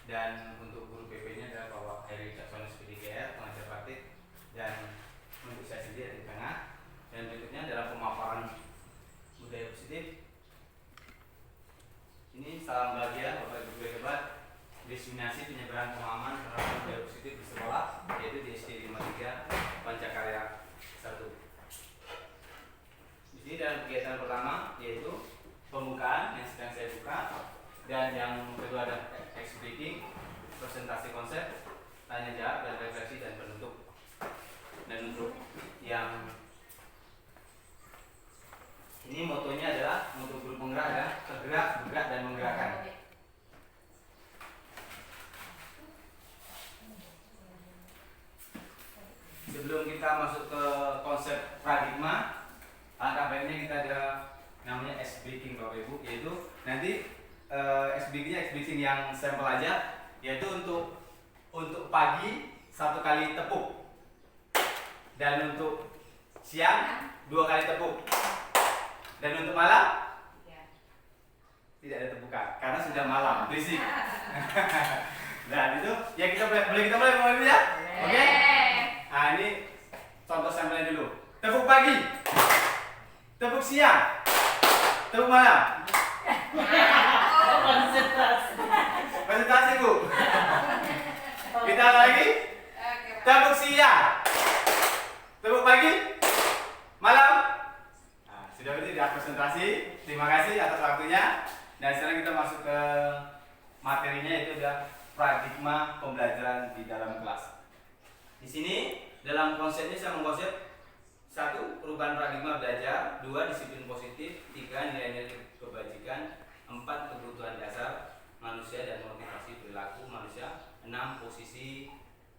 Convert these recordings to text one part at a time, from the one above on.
Dan untuk guru PP-nya adalah Bapak Heri Caksono SPDKR, pengajar praktik, dan untuk saya sendiri di tengah. Dan berikutnya adalah pemaparan budaya positif. Ini salam bahagia Bapak Ibu guru hebat, destinasi penyebaran pemahaman terhadap budaya positif di sekolah, yaitu di SD 53 Pancakarya 1. Di sini dalam kegiatan pertama yaitu pembukaan yang sedang saya buka, dan yang kedua ada text breaking, presentasi konsep, tanya jawab dan refleksi dan penutup. Dan untuk yang ini motonya adalah untuk guru penggerak ya, tergerak, bergerak dan menggerakkan. Sebelum kita masuk ke konsep paradigma, langkah baiknya kita ada namanya ice breaking Bapak Ibu, yaitu nanti ice breaking yang sampel aja, yaitu untuk pagi 1 kali tepuk, dan untuk siang 2 kali tepuk, dan untuk malam tidak ada tepukan karena sudah malam, berisik. Dan itu ya kita boleh kita mulai Bapak Ibu ya, oke? Nah ini contoh sampelnya dulu. Tepuk pagi, tepuk siang, tepuk malam. Konsentrasi Bu. Kita lagi. Tepuk siang, tepuk pagi, malam. Nah, sudah berarti di konsentrasi. Terima kasih atas waktunya. Dan sekarang kita masuk ke materinya, yaitu adalah paradigma pembelajaran di dalam kelas. Di sini dalam konsepnya saya mengkonsep 1. Perubahan paradigma belajar, 2. Disiplin positif, 3. Nilai-nilai kebajikan, 4. Kebutuhan dasar manusia dan motivasi perilaku manusia, 6. Posisi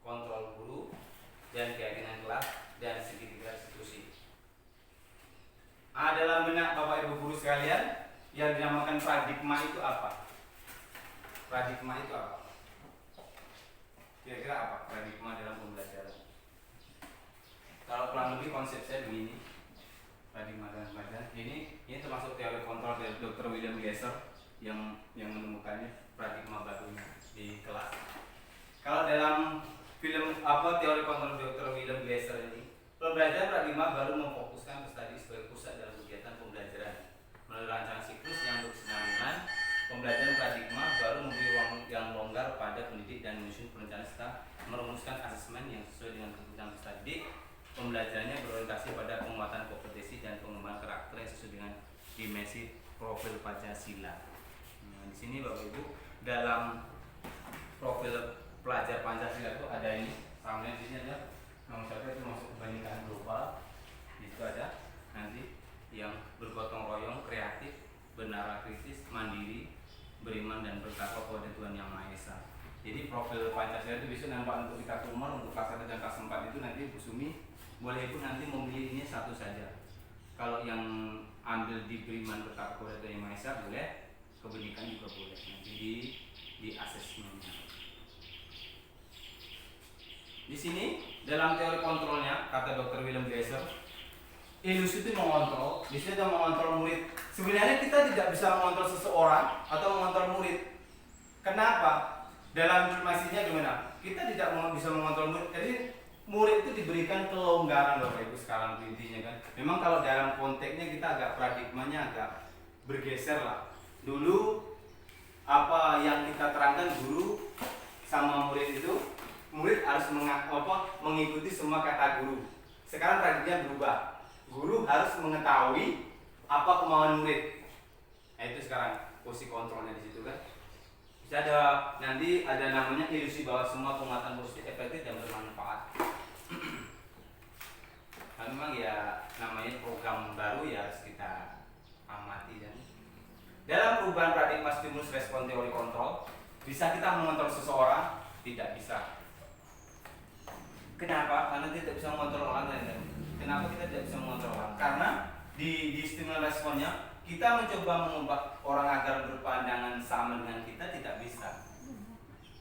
kontrol guru dan keyakinan kelas, dan segitiga institusi. Dalam benak Bapak Ibu guru sekalian, yang dinamakan paradigma itu apa? Paradigma itu apa? Kira-kira apa paradigma dalam pembelajaran? Kalau kurang lebih konsep saya begini, paradigma dalam pembelajaran ini termasuk teori kontrol dari Dr. William Glasser yang menemukannya, paradigma barunya di kelas. Kalau dalam film teori kontrol Dr. William Glasser ini, pembelajaran paradigma baru memfokuskan ke tadi sebagai pusat dalam kegiatan pembelajaran. Melalui rancangan siklus yang berkesinambungan, pembelajaran paradigma baru memberi ruang yang longgar pada pendidik dan menyusun perencanaan serta merumuskan asesmen yang sesuai dengan kebutuhan peserta didik. Pembelajarannya berorientasi pada penguatan kompetensi dan pengembangan karakter yang sesuai dengan dimensi profil Pancasila. Nah, di sini Bapak Ibu, dalam profil pelajar Pancasila itu ada ini, samanya di sini ada nomor 1 itu masuk kebanyakan global. Di situ ada nanti yang bergotong royong, kreatif, benar kritis, mandiri, beriman dan bertakwa kepada Tuhan Yang Maha Esa. Jadi profil Pancasila itu bisa nampak untuk tingkat umur, untuk kelas 1 dan kelas 4 itu nanti Bu Sumi boleh Ibu nanti memilih ini satu saja. Kalau yang ambil di beriman bertakwa kepada Tuhan Yang Maha Esa boleh, kebajikan juga boleh, nanti di asesmennya. Di sini dalam teori kontrolnya kata Dr. William Glasser, ilusi itu mengontrol. Di sini kita mengontrol murid. Sebenarnya kita tidak bisa mengontrol seseorang atau mengontrol murid. Kenapa? Dalam informasinya gimana? Kita tidak bisa mengontrol murid. Jadi murid itu diberikan kelonggaran Bapak Ibu sekarang intinya kan. Memang kalau dalam konteksnya kita agak paradigmanya agak bergeser lah. Dulu apa yang kita terangkan guru sama murid itu, murid harus mengikuti semua kata guru. Sekarang paradigmanya berubah. Guru harus mengetahui apa kemauan murid. Nah itu sekarang posisi kontrolnya di situ kan. Bisa ada nanti ada namanya ilusi bahwa semua penguatan positif efektif dan bermanfaat. Nah, memang ya namanya program baru ya harus kita amati. Dan dalam perubahan paradigma stimulus respon teori kontrol, bisa kita mengontrol seseorang? Tidak bisa. Kenapa? Karena tidak bisa mengontrol orang lain. Kenapa kita tidak bisa mengontrol orang? Karena di stimulus responnya kita mencoba mengubah orang agar berpandangan sama dengan kita, tidak bisa.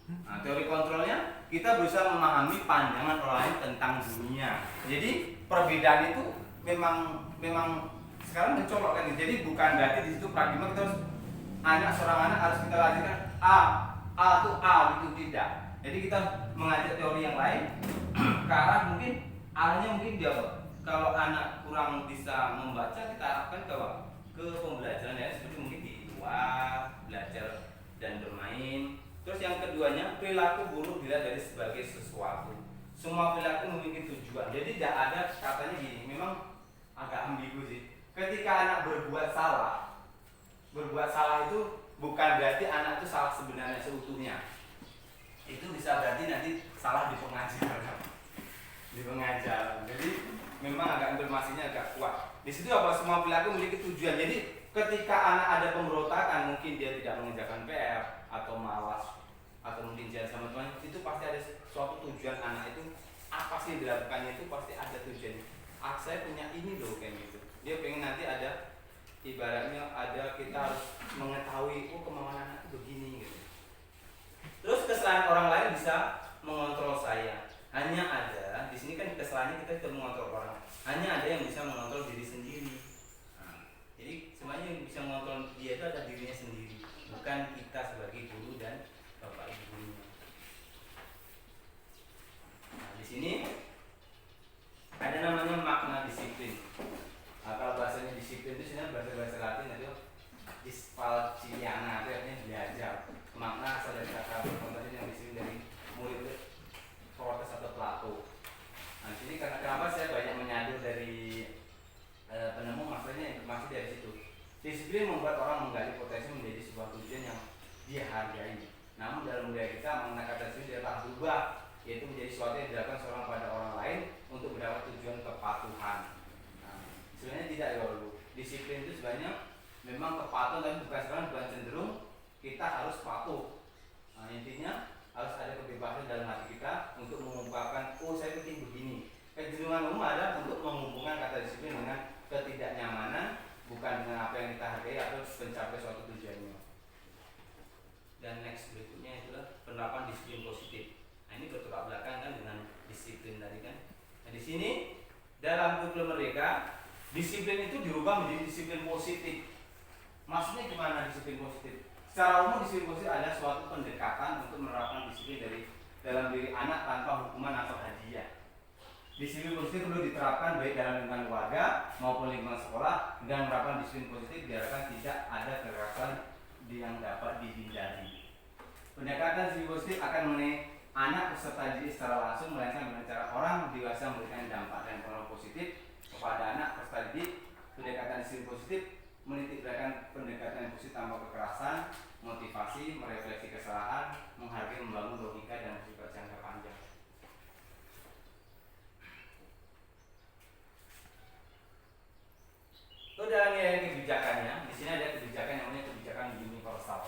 Nah, teori kontrolnya kita berusaha memahami pandangan orang lain tentang dunia. Jadi perbedaan itu memang sekarang mencolok kan. Jadi bukan berarti di situ paradigma kita harus seorang anak harus kita latihkan A itu A itu tidak. Jadi kita mengajak teori yang lain ke arah mungkin arahnya mungkin dia kalau anak kurang bisa membaca kita arahkan ke pembelajaran ya seperti mungkin di luar belajar dan bermain. Terus yang keduanya perilaku buruk dilihat dari sebagai sesuatu. Semua perilaku memiliki tujuan. Jadi tidak ada katanya gini. Memang agak ambigu sih. Ketika anak berbuat salah itu bukan berarti anak itu salah sebenarnya seutuhnya. Itu bisa berarti nanti salah di pengajaran. Di pengajaran. Jadi memang agak informasinya agak kuat. Di situ apa semua perilaku memiliki tujuan. Jadi ketika anak ada pemberontakan, mungkin dia tidak mengerjakan PR atau malas atau mungkin jalan sama teman, itu pasti ada suatu tujuan anak itu apa sih yang dilakukannya itu pasti ada tujuannya. Saya punya ini loh kayak gitu. Dia pengen nanti ada ibaratnya ada kita harus mengetahui kemauan anak itu begini gitu. Terus kesalahan orang lain bisa mengontrol saya. Hanya ada di sini kan kesalahannya kita mengontrol orang. Hanya ada yang bisa mengontrol diri sendiri. Nah, jadi semuanya yang bisa mengontrol dia itu ada dirinya sendiri, bukan kita sebagai guru dan bapak ibunya. Nah, di sini ada namanya makna disiplin. Nah, kalau bahasanya disiplin itu sebenarnya bahasa Latin itu dispalciana, itu artinya belajar. Makna asal dari kata berkonten yang disiplin dari murid Protes atau Plato. Nah, sini kenapa saya banyak menyadu dari penemu maksudnya informasi dari situ. Disiplin membuat orang menggali potensi menjadi sebuah tujuan yang dia hargai. Namun dalam budaya kita makna kata disiplin tidak tak berubah, yaitu menjadi sesuatu yang dilakukan seorang pada orang lain untuk mendapat tujuan kepatuhan. Nah, sebenarnya tidak ya dulu. Disiplin itu sebenarnya memang kepatuhan, tapi bukan sekarang bukan cenderung kita harus patuh. Nah, intinya harus ada kebebasan dalam hati kita untuk mengungkapkan, saya penting begini. Kecenderungan umum adalah untuk menghubungkan kata disiplin dengan ketidaknyamanan, bukan dengan apa yang kita hargai atau mencapai suatu tujuannya. Dan next berikutnya itulah penerapan disiplin positif. Nah, ini bertolak belakang kan dengan disiplin tadi kan. Nah, di sini dalam kurikulum Merdeka, disiplin itu dirubah menjadi disiplin positif. Maksudnya gimana disiplin positif? Secara umum disiplin positif adalah suatu pendekatan untuk menerapkan disiplin dari dalam diri anak tanpa hukuman atau hadiah. Disiplin positif perlu diterapkan baik dalam lingkungan keluarga maupun lingkungan sekolah, dan menerapkan disiplin positif diharapkan tidak ada kekerasan yang dapat dihindari. Pendekatan disiplin positif akan mengenai anak peserta didik secara langsung, melainkan dengan cara orang dewasa memberikan dampak dan pengaruh positif kepada anak peserta didik. Pendekatan disiplin positif menitikberatkan pendekatan yang positif tanpa kekerasan, motivasi, merefleksi kesalahan, menghargai, membangun logika dan bersifat jangka panjang. Itu dalam nilai kebijakannya. Di sini ada kebijakan yang namanya kebijakan universal.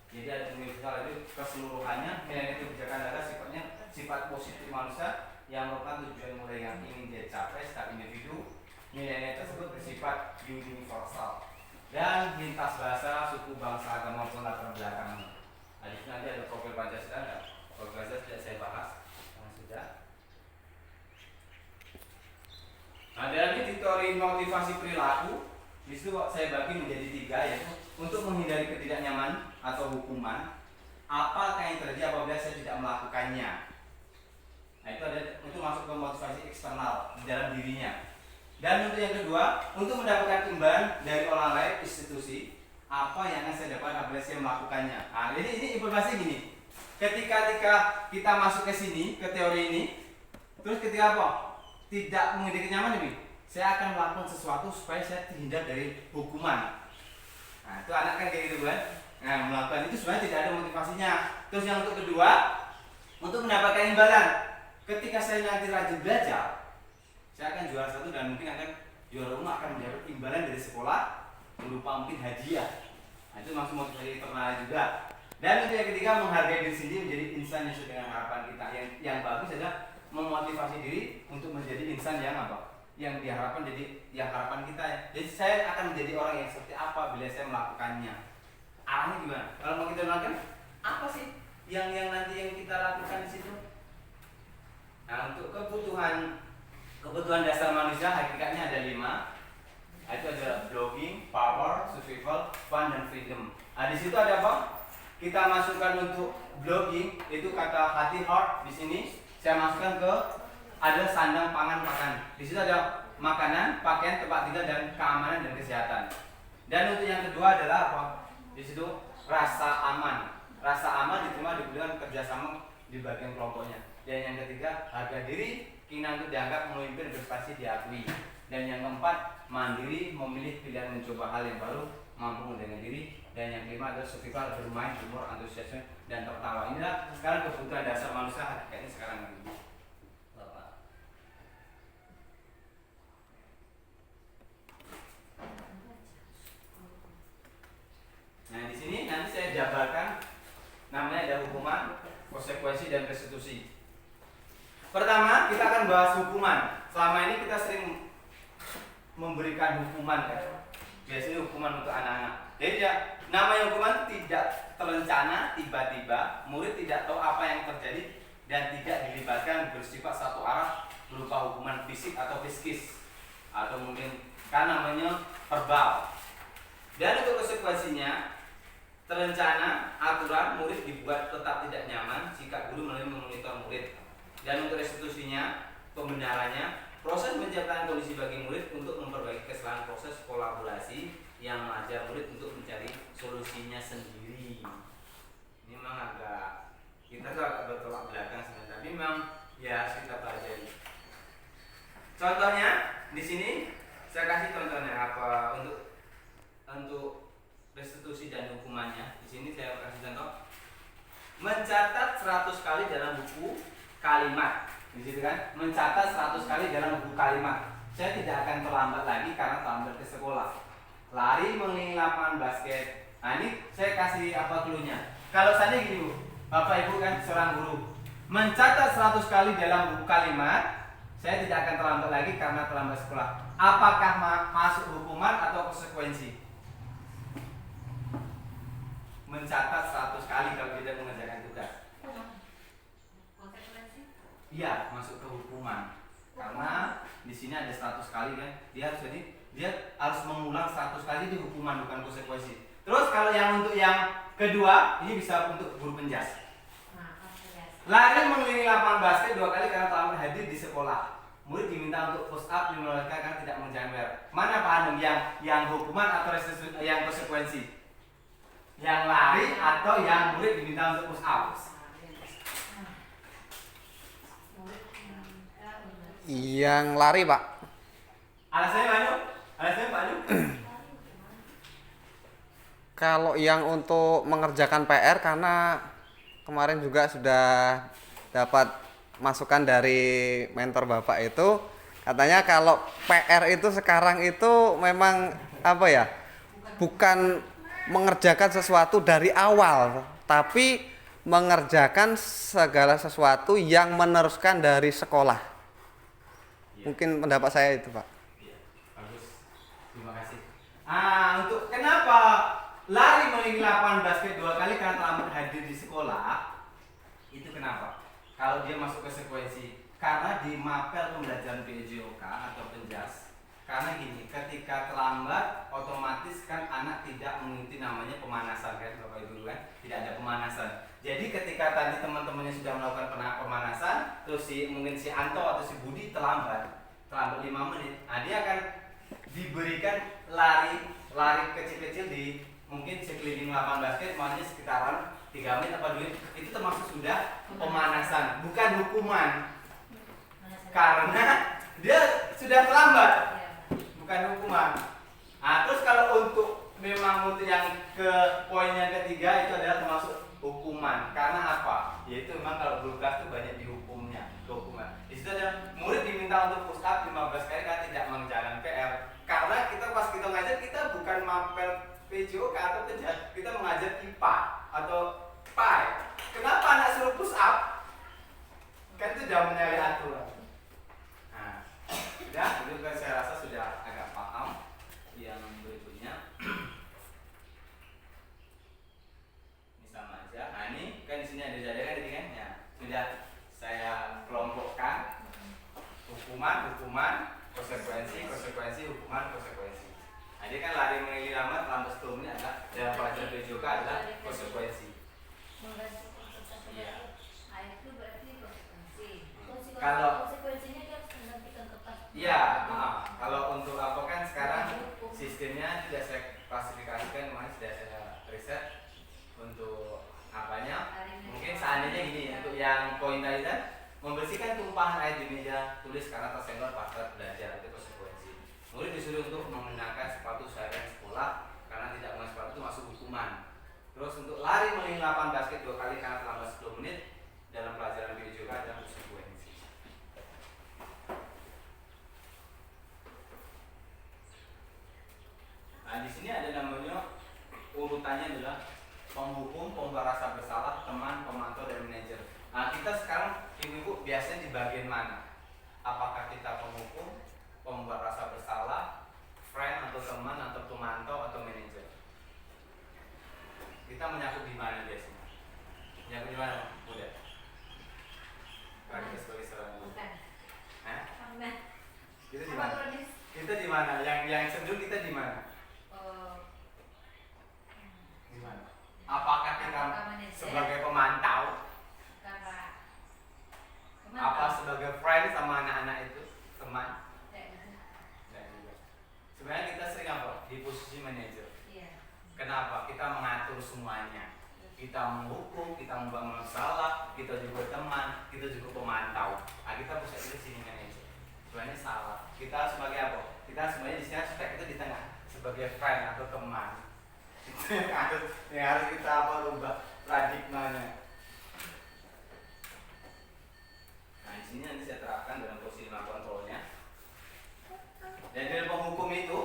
Jadi ada universal itu keseluruhannya. Nilai kebijakan adalah sifatnya sifat positif manusia yang merupakan tujuan mulai yang ingin dia capai setiap individu. Nilai tersebut bersifat universal dan lintas bahasa, suku, bangsa, agama maupun latar belakang. Nah, di sini nanti ada profil Pancasila, enggak? Profil Pancasila tidak saya bahas, karena sudah. Nah, dari teori motivasi perilaku, di situ saya bagi menjadi 3, yaitu untuk menghindari ketidaknyamanan atau hukuman. Apakah yang terjadi apabila saya tidak melakukannya? Nah, itu masuk ke motivasi eksternal di dalam dirinya. Dan untuk yang kedua, untuk mendapatkan imbalan dari orang lain, institusi, apa yang akan saya dapatkan apabila saya melakukannya. Nah, ini informasi gini. Ketika kita masuk ke sini, ke teori ini, terus ketika apa? Tidak memiliki kenyamanan ini, saya akan melakukan sesuatu supaya saya terhindar dari hukuman. Nah, itu anak kan kayak gitu kan. Nah, melakukan itu sebenarnya tidak ada motivasinya. Terus yang untuk kedua, untuk mendapatkan imbalan. Ketika saya nanti rajin belajar, saya akan juara 1 dan mungkin akan juara umum, akan mendapat imbalan dari sekolah berupa mungkin hadiah. Nah, itu masuk motivasi internal juga. Dan untuk yang ketiga, menghargai diri sendiri menjadi insan yang sesuai dengan harapan kita. Yang bagus adalah memotivasi diri untuk menjadi insan yang apa? Yang diharapkan jadi yang harapan kita ya. Jadi saya akan menjadi orang yang seperti apa bila saya melakukannya. Arahnya gimana? Kalau mau kita lakukan, apa sih yang nanti yang kita lakukan di situ? Nah, untuk kebutuhan dasar manusia hakikatnya ada 5. Itu ada belonging, power, survival, fun, dan freedom. Nah, di situ ada apa? Kita masukkan untuk blogging itu kata hati heart di sini saya masukkan ke ada sandang pangan pakan. Di situ ada makanan, pakaian, tempat tinggal dan keamanan dan kesehatan. Dan untuk yang kedua adalah apa? Di situ rasa aman. Rasa aman diterima dibutuhkan kerjasama di bagian kelompoknya. Dan yang ketiga harga diri, keinginan untuk dianggap memimpin berprestasi diakui. Dan yang keempat mandiri, memilih pilihan mencoba hal yang baru, mampu mendengar diri. Dan yang kelima adalah survival, bermain, humor, antusiasme dan tertawa. Inilah sekarang kebutuhan dasar manusia kayaknya sekarang ini. Nah, di sini nanti saya jabarkan namanya ada hukuman, konsekuensi dan restitusi. Pertama, kita akan bahas hukuman. Selama ini kita sering memberikan hukuman kan. Biasanya hukuman untuk anak-anak. Jadi ya, namanya hukuman tidak terencana, tiba-tiba, murid tidak tahu apa yang terjadi dan tidak dilibatkan bersifat satu arah berupa hukuman fisik atau psikis atau mungkin kan namanya verbal. Dan untuk konsekuensinya terencana, aturan, murid dibuat tetap tidak nyaman jika guru melalui memonitor murid. Dan untuk restitusinya, pembenarannya, proses menciptakan kondisi bagi murid untuk memperbaiki kesalahan proses kolaborasi yang mengajar murid untuk mencari solusinya sendiri. Ini memang agak, kita tuh agak bertolak belakang sebenarnya, tapi memang ya kita pelajari. Contohnya di sini saya kasih contohnya apa untuk restitusi dan hukumannya. Di sini saya kasih contoh. Mencatat 100 kali dalam buku kalimat. Di situ kan, mencatat 100 kali dalam buku kalimat. Saya tidak akan terlambat lagi karena terlambat ke sekolah. Lari mengelilingi lapangan basket. Nah, ini saya kasih apa cluenya. Kalau saya gini, Bu. Bapak Ibu kan seorang guru. Mencatat 100 kali dalam buku kalimat, saya tidak akan terlambat lagi karena terlambat sekolah. Apakah masuk hukuman atau konsekuensi? Mencatat 100 kali kalau tidak mengerjakan tugas. Konsekuensi? Iya, masuk ke hukuman. Karena di sini ada 100 kali kan. Dia harus mengulang 100 kali itu hukuman bukan konsekuensi. Terus kalau yang untuk yang kedua, ini bisa untuk guru penjas. Lari mengelilingi lapangan basket 2 kali karena telah hadir di sekolah. Murid diminta untuk push up 5 kali karena tidak mengerjakan PR. Mana Pak Hanum yang hukuman atau yang konsekuensi? Yang lari atau yang murid diminta untuk push up? Yang lari, Pak. Alasannya Pak Hanum? Kalau yang untuk mengerjakan PR, karena kemarin juga sudah dapat masukan dari mentor Bapak itu, katanya kalau PR itu sekarang itu memang apa ya, bukan mengerjakan sesuatu dari awal, tapi mengerjakan segala sesuatu yang meneruskan dari sekolah. Ya. Mungkin pendapat saya itu, Pak. Iya, bagus. Terima kasih. Untuk kenapa lari mengelilingi lapangan basket 2 kali karena telah hadir di sekolah? Itu kenapa? Kalau dia masuk ke konsekuensi, karena di mapel pembelajaran PJOK atau penjas. Karena gini, ketika terlambat, otomatis kan anak tidak mengikuti namanya pemanasan kan, Bapak Ibu kan, tidak ada pemanasan. Jadi ketika tadi teman-temannya sudah melakukan pemanasan, terus mungkin si Anto atau si Budi terlambat 5 menit, nah dia akan diberikan lari kecil-kecil di mungkin sekeliling lapangan basket, makanya sekitaran 3 menit apa 2 menit, itu termasuk sudah pemanasan, bukan hukuman, karena dia sudah terlambat. Bukan hukuman. Nah, terus kalau untuk memang untuk yang ke poin yang ketiga itu adalah termasuk hukuman. Karena apa? Yaitu memang kalau guru kelas itu banyak dihukumnya, hukuman. Di situ ada murid diminta untuk push up 15 kali karena tidak mengerjakan PR. Karena kita pas kita ngajar kita bukan mapel PJOK atau penjas, kita mengajar IPA atau PAI. Kenapa anak suruh push up? Kan itu sudah menyalahi aturan. Nah, sudah, itu kan saya rasa sudah agak paham. Yang berikutnya ini sama aja. Nah, ini kan di sini ada jaringan ini kan ya. Sudah saya kelompokkan hukuman, konsekuensi, hukuman, konsekuensi. Nah, dia kan lari mengelilingi lapangan terlambat 10 menit adalah dalam pelajaran PJOK adalah konsekuensi. Kalau konsekuensinya dia harus menggantikan kertas. iya, kalau untuk apa kan sekarang sistemnya sudah saya klasifikasikan, kemarin sudah saya riset untuk apanya. Mungkin seandainya gini, untuk yang poin tadi kan membersihkan tumpahan air di meja tulis karena tersenggol partner belajar, itu konsekuensi. Murid disuruh untuk mengenakan sepatu seharian sekolah karena tidak mengenakan sepatu itu masuk hukuman. Terus untuk lari meliling lapangan basket 2 kali karena terlambat 10 menit dalam pelajaran video juga ada konsekuensi. Nah, di sini ada namanya urutannya adalah penghukum, pembuat rasa bersalah, teman, pemantau, dan manajer. Nah, kita sekarang ibu-ibu biasanya di bagian mana? Apakah kita penghukum, pembuat rasa bersalah, friend atau teman atau pemantau atau manajer? Kita menyangkut di mana biasanya? Menyangkut di mana? Udah. Kalau kita sebagai seorang ibu. Bukan. Hah? Karena Kita di mana? Kita di mana? Yang cenderung kita di mana? Di mana? Apakah kita sebagai pemantau? Apa sebagai friend sama anak-anak itu? Teman? Nggak juga. Sebenarnya kita sering apa? Di posisi manajer. Kenapa? Kita mengatur semuanya. Kita menghukum, kita membangun masalah, kita juga teman, kita juga pemantau. Nah, kita bisa di sini manajer. Sebenarnya salah. Kita sebagai apa? Kita sebenarnya di sini spek itu di tengah sebagai friend atau teman. Itu yang harus kita apa rubah paradigmanya. Nah, di sini nanti saya terapkan dalam posisi 5 kontrolnya. Dan dalam penghukum itu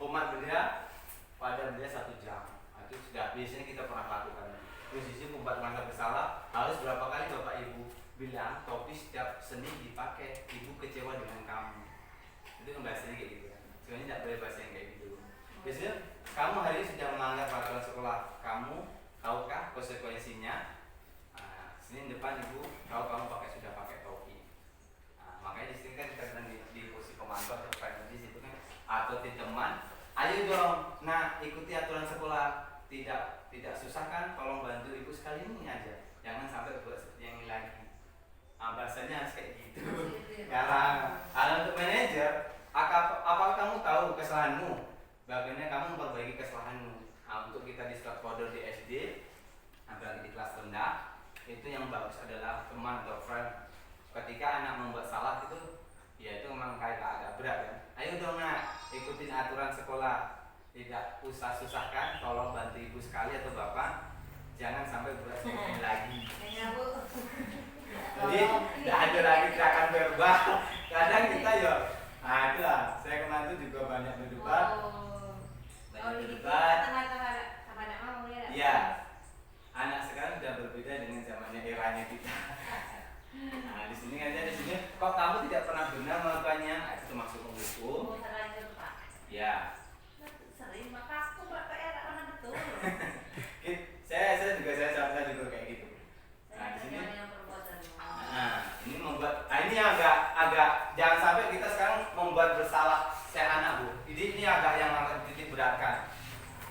umat beda pada beda 1 jam. Nah, itu sudah biasanya kita pernah lakukan. Posisi pembuat merasa bersalah harus berapa kali Bapak Ibu bilang topi setiap Senin dipakai, ibu kecewa dengan kamu. Itu kan bahasanya kayak gitu kan. Sebenarnya tidak boleh bahasa yang kayak gitu. Biasanya kamu hari ini sudah melanggar peraturan sekolah kamu, tahukah konsekuensinya? Nah, Senin depan ibu tahu kamu sudah pakai topi. Nah, makanya di sini kan kita sedang di posisi pemantau atau friend di situ kan atau di teman. Ayo dong, nah ikuti aturan sekolah, tidak susah kan? Tolong bantu ibu sekali ini aja, jangan sampai buat yang ini lagi. Nah, bahasanya harus kayak gitu. Sekarang, untuk manajer, apakah kamu tahu kesalahanmu? Bagaimana kamu memperbaiki kesalahanmu? Nah, untuk kita di stakeholder di SD, apalagi di kelas rendah, itu yang bagus adalah teman atau friend. Ketika anak membuat salah itu, ya itu memang kayak agak berat kan. Ayo dong nak, ikutin aturan sekolah, tidak usah susahkan, tolong bantu ibu sekali atau bapak, jangan sampai buat seperti ini lagi. Jadi tidak ada lagi gerakan verbal. Kadang kita ya, nah itulah saya kemarin itu juga banyak berdebat, Iya, anak sekarang sudah berbeda dengan zamannya eranya kita. Nah di sini aja di sini, kok kamu tidak pernah benar melakukannya? Nah, itu termasuk menghukum. Ya. Sering maka aku buat PR mana betul. saya juga kayak gitu. Nah di sini, ini membuat, ini agak jangan sampai kita sekarang membuat bersalah saya anak bu. Ini agak yang titik beratkan.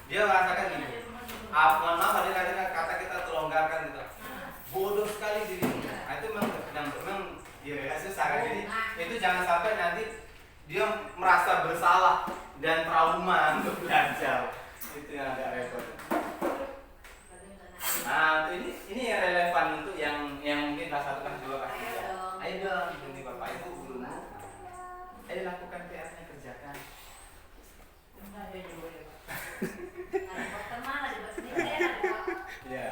Dia merasakan gini. Mohon maaf ada kata kita terlonggarkan gitu. Bodoh sekali diri. Nah, itu memang ya susah kan. Jadi itu jangan sampai nanti dia merasa bersalah dan trauma untuk belajar. Itu yang agak repot. Nah, ini yang relevan untuk yang mungkin kelas 1, kelas 2, kelas 3. Ayo dong, ini Bapak Ibu gurumu. Ayo lakukan PR-nya, kerjakan. Ya.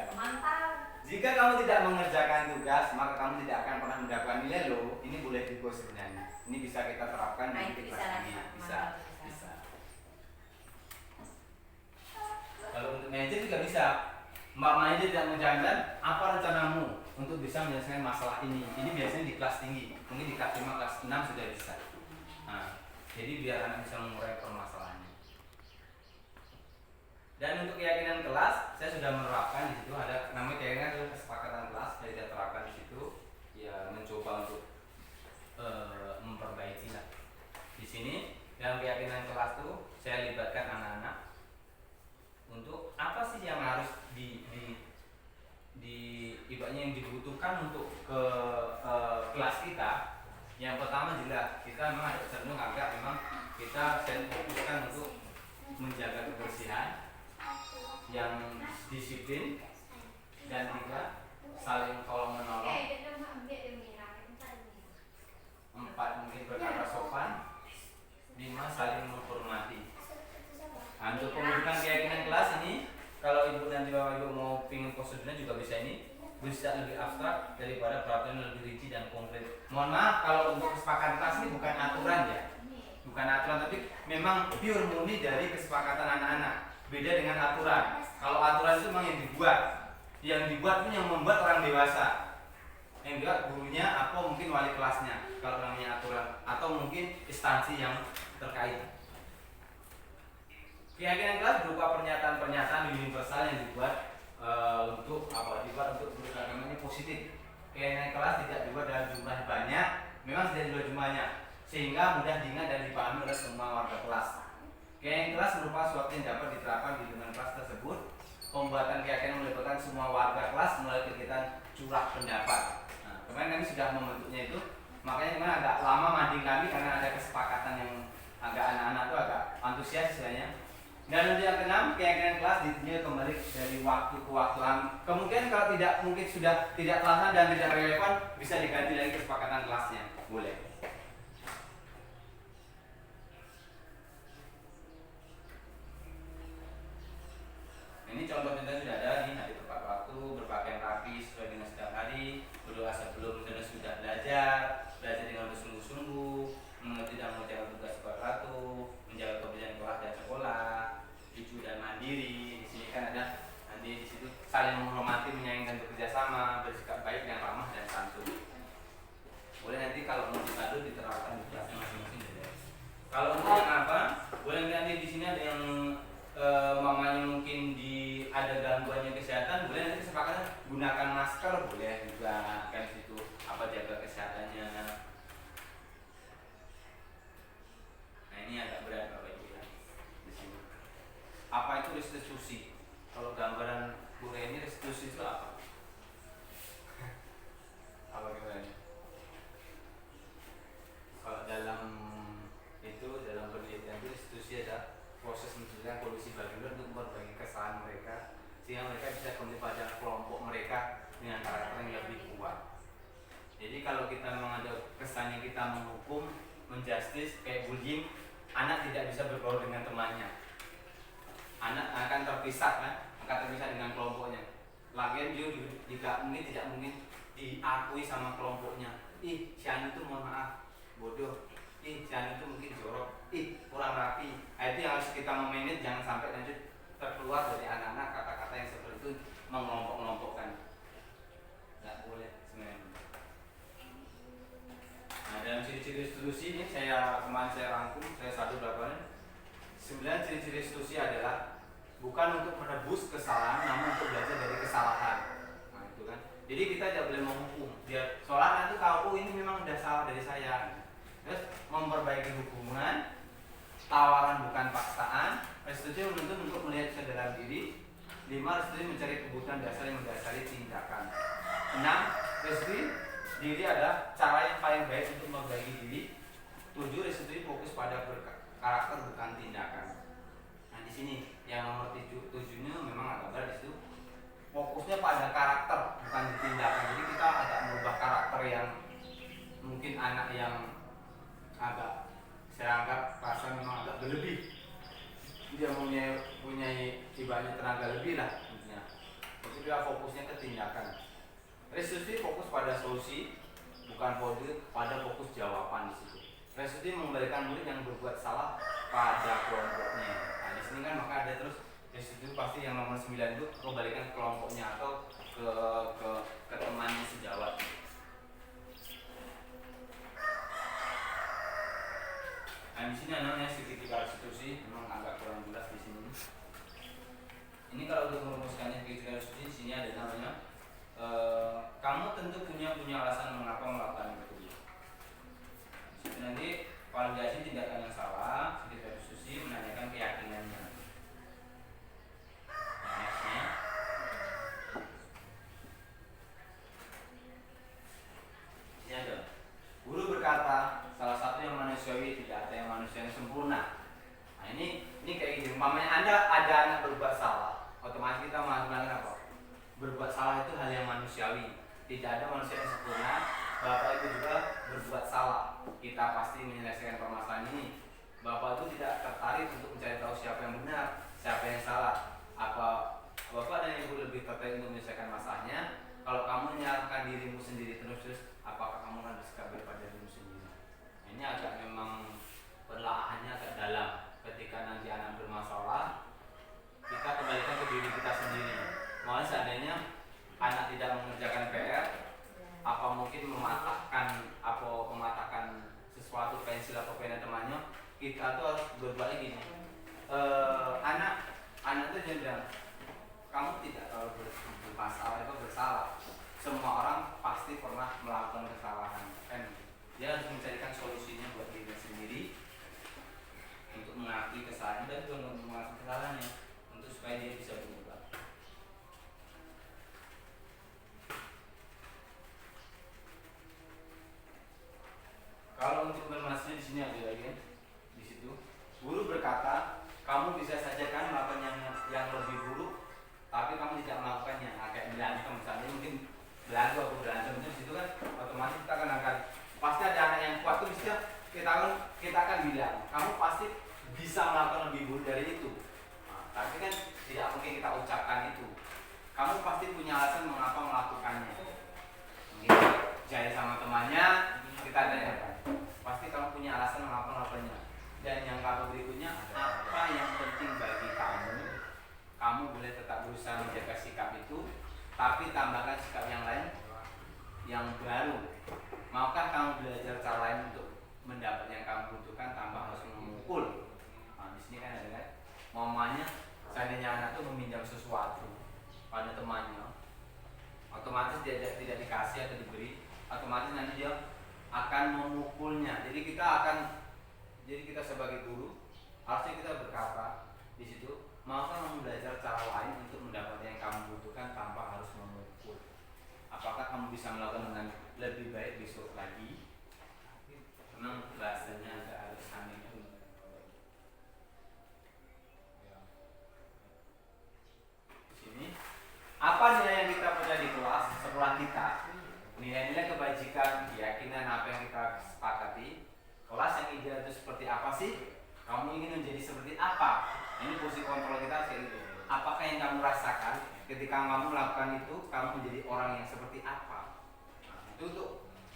Jika kamu tidak mengerjakan tugas, maka kamu tidak akan pernah mendapatkan nilai loh. Ini boleh digo sebenarnya. Ini bisa kita terapkan di kelas ini. Bisa. Kalau untuk manajer juga bisa. Mbak manajer tidak menjalankan apa rencanamu untuk bisa menyelesaikan masalah ini. Ini biasanya di kelas tinggi. Mungkin di kelas 5, kelas 6 sudah bisa. Nah, jadi biar anak bisa mengurai permasalahannya. Dan untuk keyakinan kelas, saya sudah menerapkan di situ ada namanya keyakinan adalah kesepakatan kelas. Saya sudah terapkan di situ, ya mencoba untuk memperbaiki lah. Di sini dalam keyakinan kelas tuh saya libatkan anak-anak untuk apa sih yang harus ibaratnya yang dibutuhkan untuk ke kelas kita. Yang pertama jelas kita memang ada cenderung agak memang kita fokuskan untuk menjaga kebersihan, yang disiplin, dan juga saling tolong menolong. 4 mungkin berkata sopan. 5 saling menghormati. Nah, untuk pembentukan keyakinan kelas ini, kalau ibu nanti bapak ibu mau pingin prosedurnya juga bisa ini, bisa lebih abstrak daripada peraturan yang lebih rinci dan konkret. Mohon maaf kalau untuk kesepakatan kelas ini bukan aturan ya, bukan aturan, tapi memang pure murni dari kesepakatan anak-anak. Beda dengan aturan. Kalau aturan itu memang yang dibuat pun yang membuat orang dewasa, yang juga gurunya atau mungkin wali kelasnya kalau namanya aturan, atau mungkin instansi yang terkait. Keyakinan kelas berupa pernyataan-pernyataan universal yang dibuat untuk agamanya positif. Keyakinan kelas tidak dibuat dalam jumlah banyak, memang tidak dibuat jumlahnya, sehingga mudah diingat dan dipahami oleh semua warga kelas. Keyakinan kelas merupakan suatu yang dapat diterapkan di lingkungan kelas tersebut. Pembuatan keyakinan melibatkan semua warga kelas melalui kegiatan curah pendapat. Nah, kemarin kami sudah membentuknya itu, makanya kemarin agak lama manding kami karena ada kesepakatan yang agak anak-anak itu agak antusias istilahnya. Dan untuk yang keenam, keyakinan kelas ditinjau kembali dari waktu ke waktu. Kemungkinan kalau tidak mungkin sudah tidak terlaksana dan tidak relevan, bisa diganti lagi kesepakatan kelasnya, boleh. Ini contoh-contohnya sudah ada nih, hari tepat waktu, berpakaian rapi sesuai dengan setiap hari, berdoa sebelum dan sudah belajar dengan bersungguh-sungguh, mengerti dan mengerjakan tugas sekolah ratu, menjaga kebersihan kelas dan sekolah, jujur dan mandiri. Di sini kan ada nanti di situ saling menghormati, menyayangi dan bekerja sama, bersikap baik dan ramah dan santun. Boleh nanti kalau mau disadu diterapkan di kelasnya masing-masing. Kalau untuk yang apa, boleh nanti di sini ada yang mamanya mungkin ada gangguannya kesehatan, boleh nanti kesepakatan gunakan masker, boleh juga kan situ apa jaga kesehatannya. Nah ini agak berat Bapak Ibu ya di sini. Apa itu restitusi? Kalau gambaran Bu Reni, restitusi itu apa? Apa gimana? Kalau dalam penelitian itu restitusi adalah proses mencegah kondisi bagi untuk memperbaiki kesalahan mereka sehingga mereka bisa kembali pada kelompok mereka dengan karakter yang lebih kuat. Jadi kalau kita memang ada kesannya kita menghukum, menjustis kayak bullying, anak tidak bisa bergaul dengan temannya. Anak akan terpisah dengan kelompoknya. Lagian dia juga tidak mungkin diakui sama kelompoknya. Si Anu itu mohon maaf bodoh. Si Anu itu mungkin jorok. Kurang rapi. Nah, itu yang harus kita memanage, jangan sampai nanti terkeluar dari anak-anak kata-kata yang seperti itu mengelompok-kelompokkan. Nggak boleh sebenarnya. Nah, dalam ciri-ciri restitusi ini kemarin saya rangkum, saya satu berapa 9 ciri-ciri restitusi adalah bukan untuk menebus kesalahan, namun untuk belajar dari kesalahan. Nah, itu kan. Jadi kita tidak boleh menghukum. Dia soalnya nanti tahu ini memang udah salah dari saya. Terus memperbaiki hubungan, tawaran bukan paksaan. Restitusi menuntut untuk melihat kesadaran diri. 5. Restitusi mencari kebutuhan dasar yang mendasari tindakan. 6. Restitusi diri adalah cara yang paling baik untuk memperbaiki diri. 7. Restitusi fokus pada karakter bukan tindakan. Nah di sini yang nomor 7-nya memang agak berat di situ. Fokusnya pada karakter bukan di tindakan. Jadi kita agak merubah karakter yang mungkin anak yang agak saya anggap rasa memang agak berlebih. Dia punya ibaratnya tenaga lebih lah intinya. Jadi dia fokusnya ke tindakan. Restitusi fokus pada solusi, bukan pada fokus jawaban di situ. Restitusi mengembalikan murid yang berbuat salah pada kelompoknya. Nah di sini kan maka ada terus restitusi pasti yang nomor 9 itu kembalikan ke kelompoknya atau ke temannya sejawat. Nah di sini namanya segitiga restitusi memang agak kurang jelas di sini. Ini kalau untuk merumuskannya segitiga restitusi di sini ada namanya kamu tentu punya alasan mengapa melakukan itu. Nanti validasi tindakan yang salah, segitiga restitusi menanyakan keyakinannya. Nah, Tidak ada manusia yang sempurna. Bapak Ibu juga berbuat salah. Kita pasti menyelesaikan permasalahan ini. Bapak itu tidak tertarik untuk mencari tahu siapa yang benar, siapa yang salah. Apa Bapak dan Ibu lebih tertarik untuk menyelesaikan masalahnya? Kalau kamu menyalahkan dirimu sendiri terus, apakah kamu akan bersikap baik pada dirimu sendiri? Ini agak memang perlahannya agak dalam. Ketika nanti anak bermasalah, kita kembalikan ke diri kita sendiri. Mau seandainya anak tidak mengerjakan PR, apa mungkin mematahkan sesuatu pensil atau pena temannya, kita tuh harus berbuat gini. Anak tuh jangan bilang kamu tidak terlalu bermasalah atau bersalah. Semua orang pasti pernah melakukan kesalahan, kan? Dia harus mencarikan solusinya buat diri sendiri untuk mengakui kesalahan dan juga untuk mengakui kesalahannya untuk supaya dia bisa berubah. Kalau untuk bermaksudnya di sini ada lagi, di situ guru berkata, kamu bisa saja kan melakukan yang lebih buruk, tapi kamu tidak melakukannya. Nah, kayak berantem misalnya, mungkin berantem itu di situ kan otomatis kita akan pasti ada anak yang kuat tuh misalnya kita akan bilang, kamu pasti bisa melakukan lebih buruk dari itu. Nah, tapi kan tidak mungkin kita ucapkan itu. Kamu pasti punya alasan mengapa melakukannya. Mungkin jahit sama temannya, kita tanya apa? Pasti kamu punya alasan mengapa melakukannya. Dan yang kata berikutnya, apa yang penting bagi kamu? Kamu boleh tetap berusaha menjaga sikap itu, tapi tambahkan sikap yang lain, yang baru. Maukah kamu belajar cara lain untuk mendapat yang kamu butuhkan tanpa harus memukul? Nah, di sini kan ada kan, mamanya seandainya anak tuh meminjam sesuatu pada temannya, otomatis dia tidak dikasih atau diberi, otomatis nanti dia akan memukulnya. Jadi kita sebagai guru harusnya kita berkata di situ, maukah kamu belajar cara lain untuk mendapatkan yang kamu butuhkan tanpa harus memukul? Apakah kamu bisa melakukan dengan lebih baik besok lagi? Memang bahasanya agak harus aneh. Di sini apa nilai yang kita pelajari di kelas setelah kita? Nilai-nilai kebajikan, keyakinan apa yang kita sepakati. Kelas yang ideal itu seperti apa sih? Kamu ingin menjadi seperti apa? Ini fungsi kontrol kita sih. Apakah yang kamu rasakan ketika kamu melakukan itu, kamu menjadi orang yang seperti apa? Nah, itu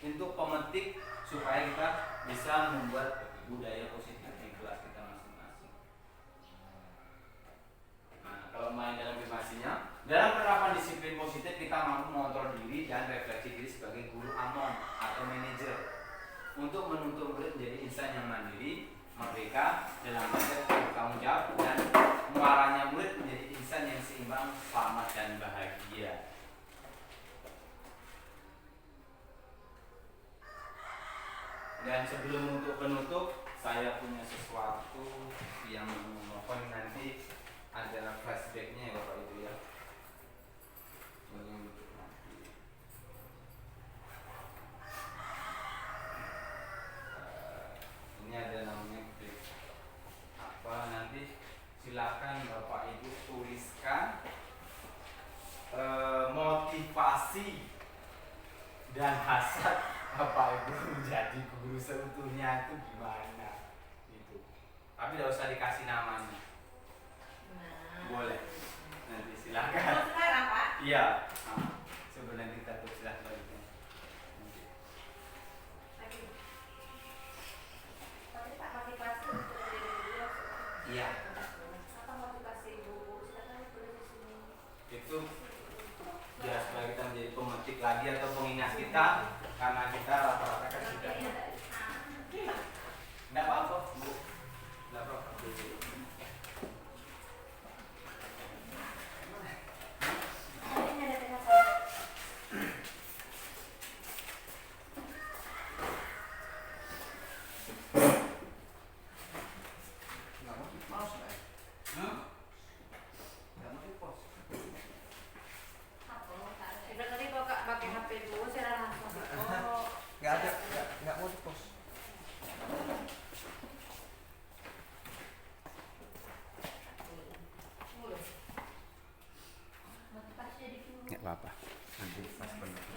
untuk pemetik supaya kita bisa membuat budaya positif di kelas kita masing-masing. Nah, kalau main dalam privasinya, dalam penerapan disiplin positif kita mampu mengontrol diri dan refleksi diri sebagai guru amon atau manajer untuk menuntut murid menjadi insan yang mandiri, merdeka dalam belajar bertanggung jawab dan muaranya murid menjadi insan yang seimbang, selamat dan bahagia. Dan sebelum untuk penutup, saya punya sesuatu yang mohon nanti ada flashbacknya ya Bapak Ibu ya. Ini ada namanya break. Apa nanti silakan Bapak Ibu tuliskan motivasi dan hasrat Bapak Ibu menjadi guru seutuhnya itu gimana gitu. Tapi tidak usah dikasih namanya. Boleh. Nanti silakan. Sekarang Pak. Iya. Sebelum kita tuh silakan. Tapi Pak motivasi untuk menjadi guru. Iya. Apa motivasi Ibu? Silakan tulis di sini. Itu ya supaya kita menjadi pemetik lagi atau pengingat kita, karena kita rata-rata kan sudah tidak apa-apa Bu, tidak apa-apa Bu. Ini ada tengah saya. Nggak mau di pause lah ya? Nggak mau di pause. Ibu tadi bawa pakai HP dulu, saya langsung foto. Nggak mau di pos. Motivasi jadi guru. Nggak apa-apa. Nanti pas penutup.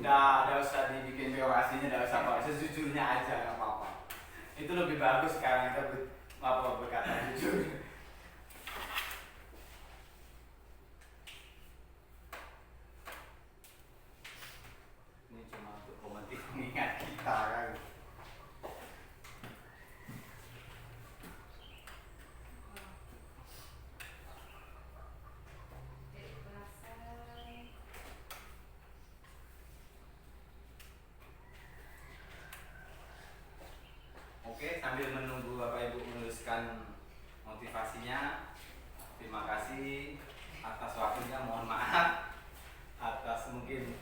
Nggak usah dibikin biografisinya, nggak usah apa, sejujurnya aja nggak apa-apa. Itu lebih bagus sekarang kita berkata jujur. Ini cuma untuk pemetik mengingat kita kan. Oke, sambil menunggu Bapak Ibu menuliskan motivasinya, terima kasih atas waktunya. Mohon maaf atas mungkin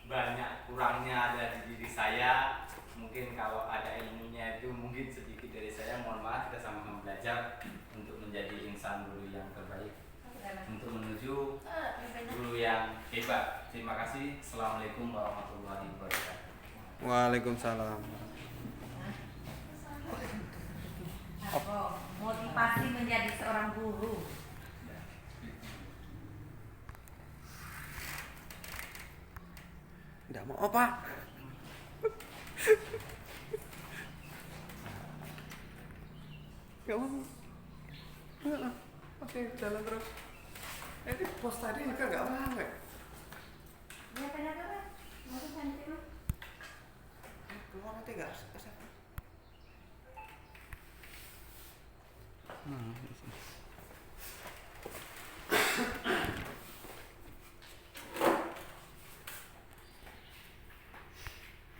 banyak kurangnya ada di diri saya. Mungkin kalau ada ilmunya itu mungkin sedikit dari saya. Mohon maaf, kita sama-sama belajar untuk menjadi insan guru yang terbaik, untuk menuju guru yang hebat. Terima kasih. Assalamualaikum warahmatullahi wabarakatuh. Waalaikumsalam. Motivasi menjadi seorang guru. Tidak mau Pak. Gak mau. Oke, jalan terus. Ini pos tadi juga gak rame. Ya benar-benar. Mau ganti lu. Keluar nanti gak kesana.